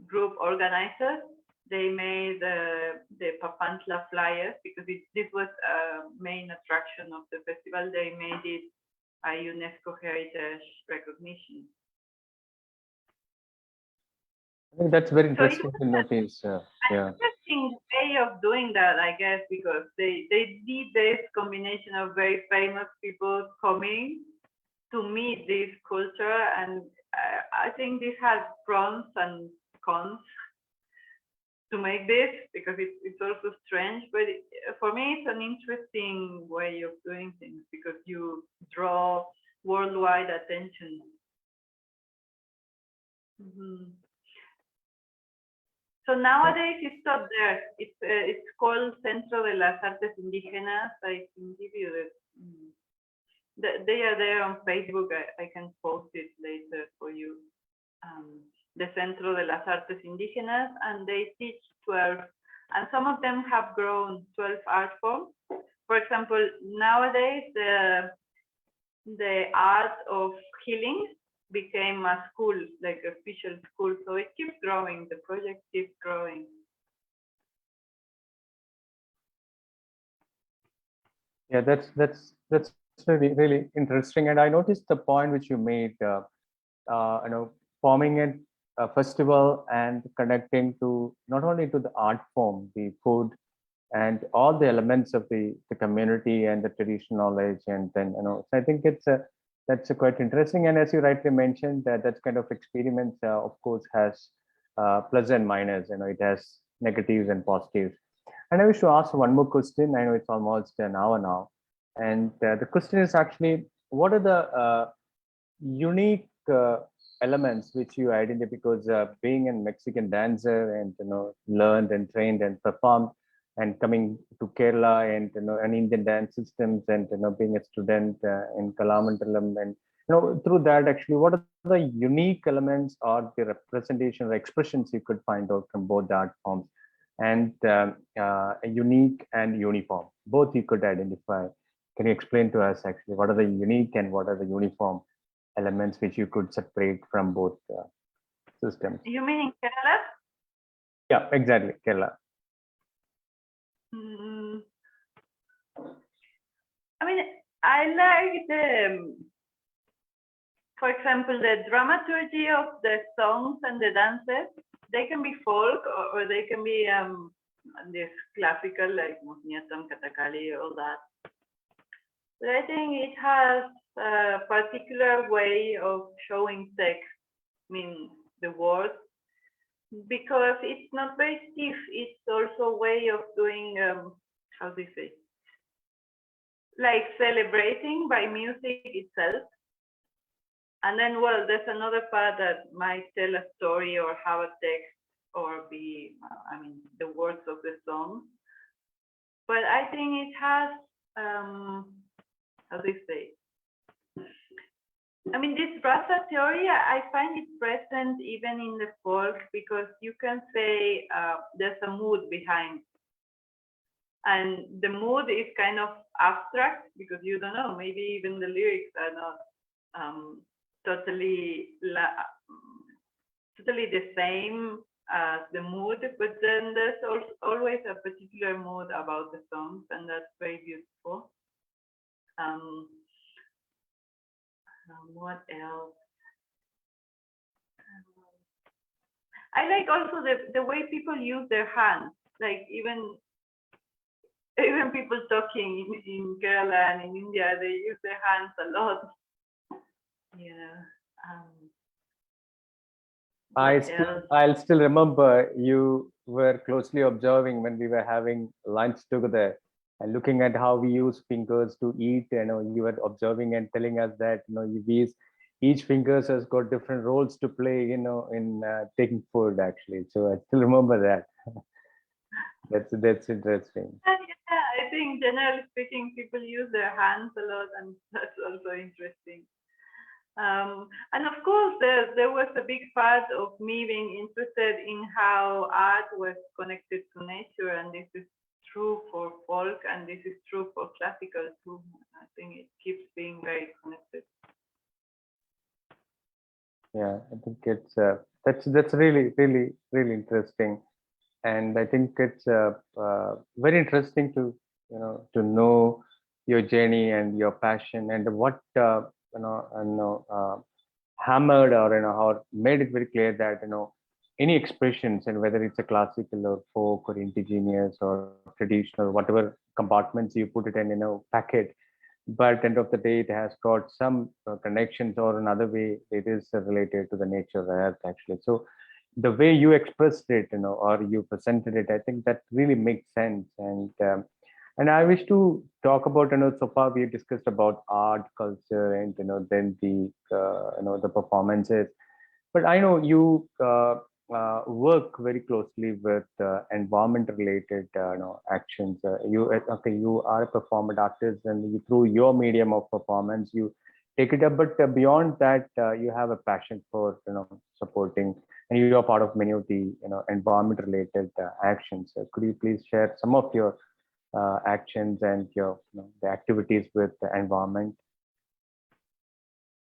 B: group organizers, they made the Papantla flyers, because this was a main attraction of the festival. They made it a UNESCO heritage recognition.
A: I think that's very interesting to notice.
B: An interesting way of doing that, I guess, because they did this combination of very famous people coming to meet this culture, and I think this has pros and cons to make this, because it's also strange, but for me it's an interesting way of doing things, because you draw worldwide attention. So nowadays it's up there. It's called Centro de las Artes Indígenas. I can give you they are there on Facebook. I can post it later for you. The Centro de las Artes Indígenas, and they teach 12, and some of them have grown 12 art forms. For example, nowadays the art of healing became a school, like official school. So it keeps growing. The project keeps growing.
A: Yeah, that's really, really interesting. And I noticed the point which you made, forming a festival and connecting to not only to the art form, the food, and all the elements of the community and the traditional knowledge. And then, so I think that's quite interesting. And as you rightly mentioned, that kind of experiments, of course, has plus and minus. It has negatives and positives. And I wish to ask one more question. I know it's almost an hour now, and the question is actually, what are the unique elements which you identify? Because being a Mexican dancer and learned and trained and performed, and coming to Kerala and an Indian dance systems, and being a student in Kalamandalam, and through that, actually, what are the unique elements or the representation or expressions you could find out from both the art forms, and unique and uniform, both you could identify? Can you explain to us actually what are the unique and what are the uniform elements which you could separate from both systems?
B: You mean in Kerala?
A: Yeah, exactly, Kerala.
B: I like for example, the dramaturgy of the songs and the dances. They can be folk, or they can be this classical, like Mosniatam, Kathakali, all that. But I think it has a particular way of showing text, the words, because it's not very stiff. It's also a way of doing, how do you say, like celebrating by music itself. And then, well, there's another part that might tell a story or have a text or be, the words of the song. but I think it has, how do you say? I mean, this rasa theory, I find it present even in the folk, because you can say there's a mood behind. And the mood is kind of abstract because you don't know, maybe even the lyrics are not totally the same as the mood, but then there's always a particular mood about the songs, and that's very beautiful. What else? I like also the way people use their hands, like even people talking in Kerala and in India, they use their hands a lot. Yeah.
A: I'll still remember you were closely observing when we were having lunch together and looking at how we use fingers to eat. You were observing and telling us that each fingers has got different roles to play. In taking food actually. So I still remember that. That's interesting.
B: Yeah, I think generally speaking, people use their hands a lot, and that's also interesting. And of course, there was a big part of me being interested in how art was connected to nature, and this is true for folk, and this is true for classical too. I think it keeps being very connected.
A: Yeah, I think it's that's really interesting, and I think it's very interesting to know your journey and your passion and what hammered or or made it very clear that any expressions, and whether it's a classical or folk or indigenous or traditional, whatever compartments you put it in packet, but end of the day it has got some connections, or another way it is related to the nature of the earth actually. So the way you expressed it or you presented it, I think that really makes sense. And I wish to talk about so far we discussed about art, culture, and then the the performances, but I know you work very closely with environment related actions. You are a performance artist, and through your medium of performance you take it up, but beyond that you have a passion for supporting, and you are part of many of the environment related actions. Could you please share some of your actions and your the activities with the environment?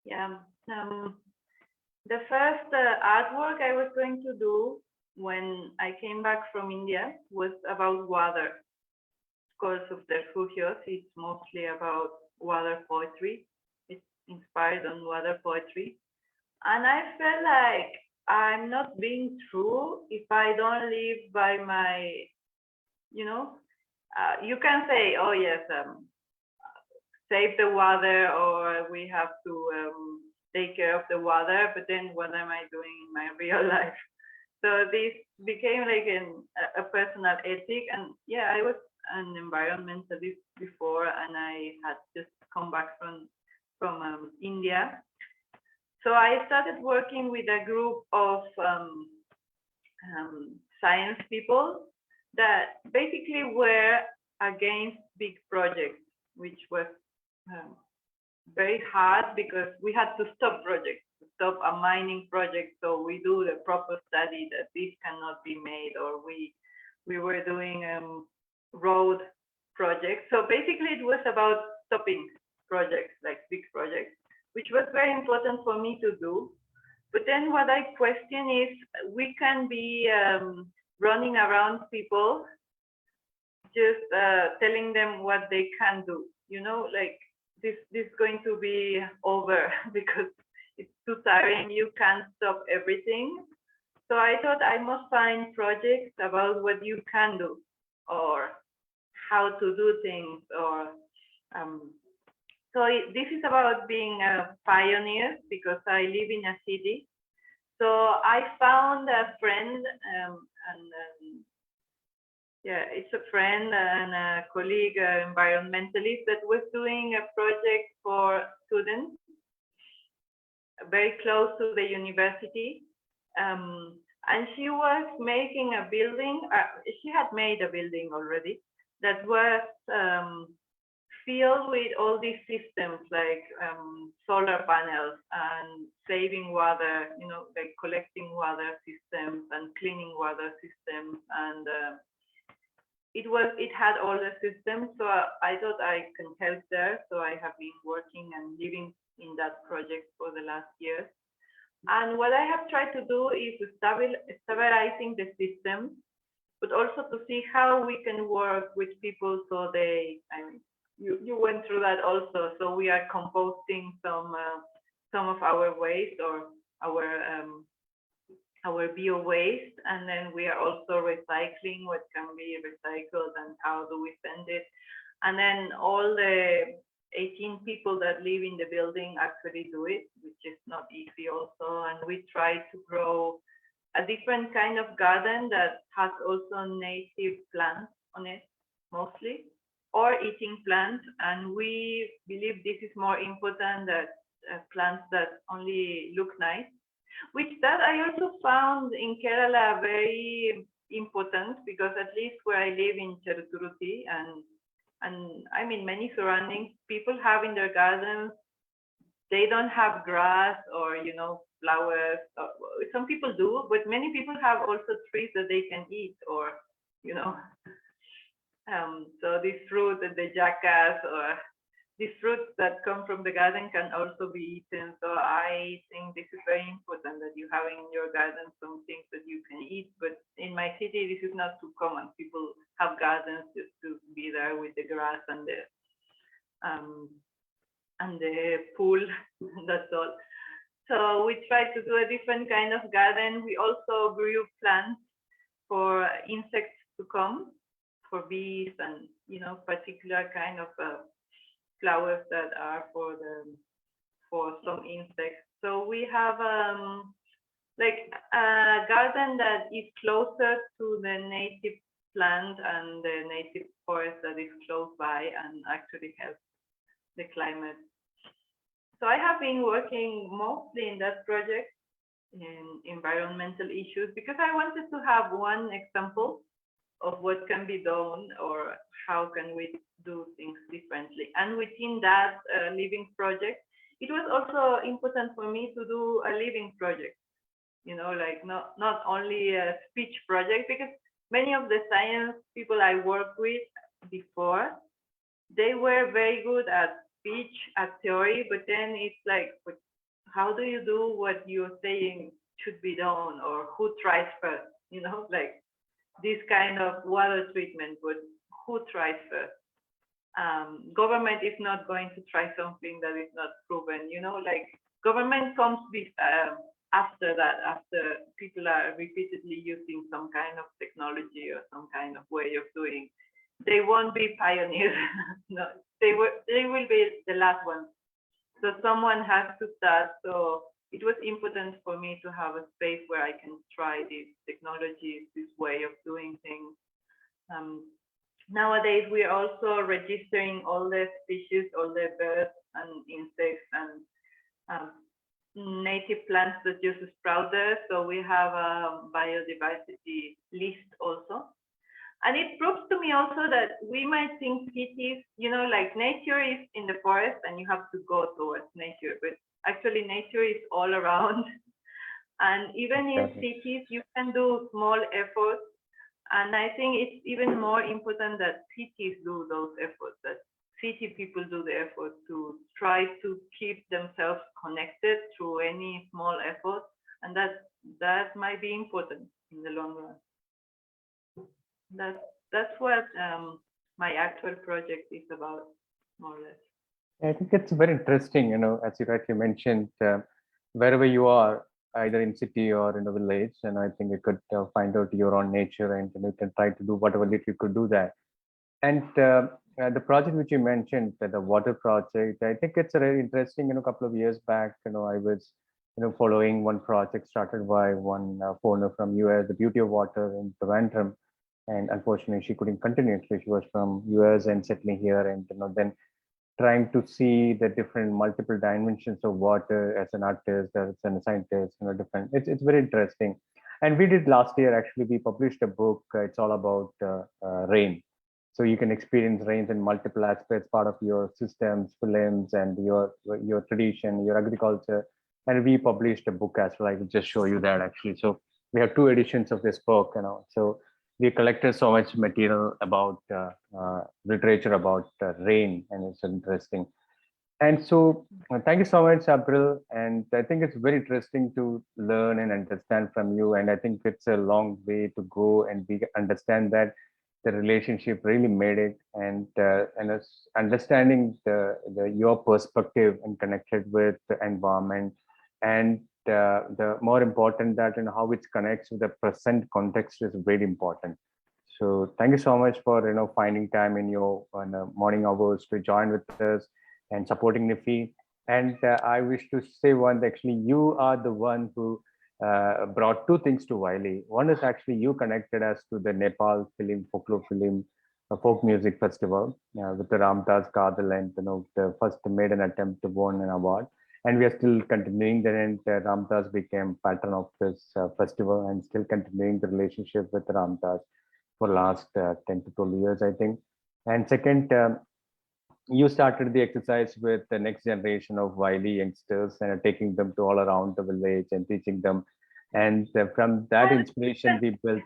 B: Yeah. The first artwork I was going to do when I came back from India was about water. Of course, of the refugios, it's mostly about water poetry. It's inspired on water poetry. And I felt like I'm not being true if I don't live by my, you can say, oh yes, save the water, or we have to take care of the water, but then what am I doing in my real life? So this became like a personal ethic. And yeah, I was an environmentalist before, and I had just come back from India. So I started working with a group of science people that basically were against big projects, which was very hard because we had to stop projects, stop a mining project. So we do the proper study that this cannot be made, or we were doing road projects. So basically it was about stopping projects, like big projects, which was very important for me to do. But then what I question is, we can be running around people, just telling them what they can do, like this is going to be over because it's too tiring, you can't stop everything. So I thought I must find projects about what you can do, or how to do things, or so this is about being a pioneer, because I live in a city. So I found a friend, yeah, it's a friend and a colleague, environmentalist, that was doing a project for students very close to the university. And she was making a building. She had made a building already, that was filled with all these systems like solar panels and saving water, you know, like collecting water systems and cleaning water systems, and it had all the systems. So I thought I can help there. So I have been working and living in that project for the last years. And what I have tried to do is stabilizing the system, but also to see how we can work with people so they, I mean, you went through that also. So we are composting some of our waste or our bio waste, and then we are also recycling what can be recycled and how do we send it. And then all the 18 people that live in the building actually do it, which is not easy also. And we try to grow a different kind of garden that has also native plants on it, mostly, or eating plants. And we believe this is more important than plants that only look nice, which that I also found in Kerala very important, because at least where I live in Cheruturuti and I mean many surroundings, people have in their gardens, they don't have grass or, you know, flowers. Some people do, but many people have also trees that they can eat, or, you know, so this fruit, the jackass, or these fruits that come from the garden can also be eaten. So I think this is very important that you have in your garden some things that you can eat. But in my city, this is not too common. People have gardens just to be there with the grass and the pool. That's all. So we try to do a different kind of garden. We also grew plants for insects to come, for bees, and, you know, particular kind of flowers that are for some insects. So we have like a garden that is closer to the native plant and the native forest that is close by and actually helps the climate. So I have been working mostly in that project in environmental issues, because I wanted to have one example of what can be done or how can we do things differently. And within that living project, it was also important for me to do a living project, you know, like not only a speech project, because many of the science people I worked with before, they were very good at speech, at theory, but then it's like, how do you do what you're saying should be done, or who tries first, you know, like this kind of water treatment, but who tries first? Government is not going to try something that is not proven, you know, like government comes with, after that, after people are repeatedly using some kind of technology or some kind of way of doing. They won't be pioneers. No, they will be the last ones. So someone has to start. So it was important for me to have a space where I can try these technologies, this way of doing things. Nowadays, we are also registering all the species, all the birds and insects and native plants that just sprout there. So we have a biodiversity list also. And it proves to me also that we might think cities, you know, like nature is in the forest and you have to go towards nature, but actually nature is all around. And even in cities, you can do small efforts. And I think it's even more important that cities do those efforts, that city people do the effort to try to keep themselves connected through any small effort. And that might be important in the long run. That's what my actual project is about, more or less.
A: I think it's very interesting, you know, as you rightly mentioned, wherever you are, either in city or in a village, and I think you could find out your own nature, and you can try to do whatever little you could do that. And the project which you mentioned, the water project, I think it's very interesting. You know, a couple of years back, you know, I was, you know, following one project started by one foreigner from US, the beauty of water in Trivandrum. And unfortunately, she couldn't continue. So she was from US and settling here, and, you know, then trying to see the different multiple dimensions of water as an artist, as a scientist, you know, different. It's very interesting. And we did last year, actually, we published a book. It's all about rain. so you can experience rains in multiple aspects, part of your systems, films, and your tradition, your agriculture. And we published a book as well. I will just show you that actually. So we have 2 editions of this book, so we collected so much material about literature about rain, and it's interesting. And so thank you so much, Abril. And I think it's very interesting to learn and understand from you. And I think it's a long way to go, and we understand that the relationship really made it, and us understanding your perspective and connected with the environment, and the more important that how it connects with the present context is very important. So thank you so much for finding time in your morning hours to join with us and supporting NIFI. And I wish to say one, actually, you are the one who brought 2 things to Wiley. One is actually you connected us to the Nepal folklore film, folk music festival with the Ramdas Kadal, and the first made an attempt to win an award. And we are still continuing that, and Ramdas became patron of this festival, and still continuing the relationship with Ramdas for last 10 to 12 years, I think. And second, you started the exercise with the next generation of Wiley youngsters, and taking them to all around the village and teaching them. And from that inspiration, we built.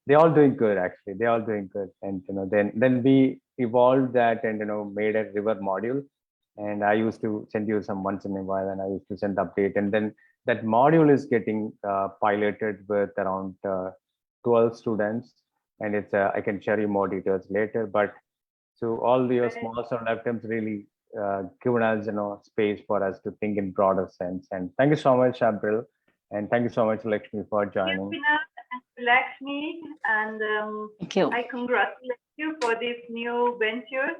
A: They're all doing good, actually. They're all doing good. And then we evolved that, and made a river module. And I used to send you some once in a while, and I used to send update. And then that module is getting piloted with around 12 students. And it's I can share you more details later. But so all your small sort of attempts really given us space for us to think in broader sense. And thank you so much, Abril, and thank you so much, Lakshmi, for joining.
B: Lakshmi, and
C: Thank you.
B: I congratulate you for this new venture.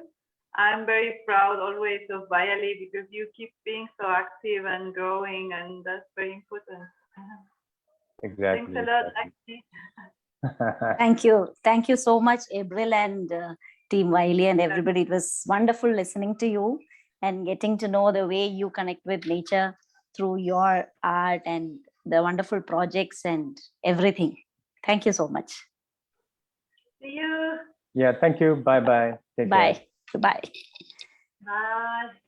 B: I'm very proud always of Wiley, because you keep being so active and growing, and that's very important.
A: Exactly.
B: Thanks a lot, Lakshmi.
C: Thank you so much, Abril and Team Wiley and everybody. It was wonderful listening to you and getting to know the way you connect with nature through your art and the wonderful projects and everything. Thank you so much.
B: See you.
A: Yeah, thank you. Bye-bye.
C: Bye. Bye.
B: Bye.